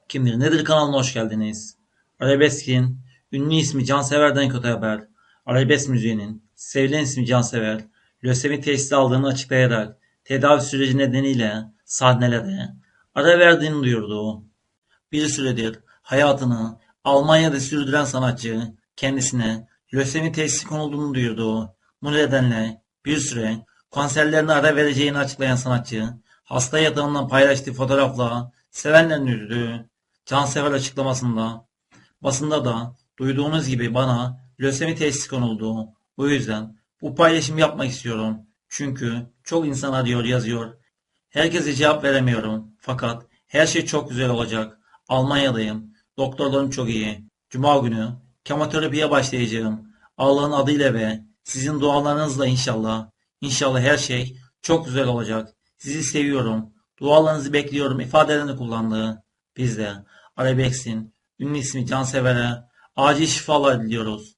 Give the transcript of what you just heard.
Kimdir Nedir kanalına hoş geldiniz. Arabesk'in ünlü ismi Cansever'den kötü haber. Arabesk müziğinin sevilen ismi Cansever, lösemi teşhisi aldığını açıklayarak tedavi süreci nedeniyle sahnelere ara verdiğini duyurdu. Bir süredir hayatını Almanya'da sürdüren sanatçı kendisine lösemi teşhisi konulduğunu duyurdu. Bu nedenle bir süre konserlerine ara vereceğini açıklayan sanatçı, hasta yatağından paylaştığı fotoğrafla sevenlerini üzdü. Cansever açıklamasında, basında da duyduğunuz gibi bana lösemi teşhisi konuldu. Bu yüzden bu paylaşımı yapmak istiyorum. Çünkü çok insan arıyor, yazıyor. Herkese cevap veremiyorum. Fakat her şey çok güzel olacak. Almanya'dayım. Doktorlarım çok iyi. Cuma günü kemoterapiye başlayacağım. Allah'ın adıyla ve sizin dualarınızla inşallah. İnşallah her şey çok güzel olacak. Sizi seviyorum. Dualarınızı bekliyorum ifadelerini kullandığı. Biz de Arabesk'in ünlü ismi Cansever'e acil şifalar diliyoruz.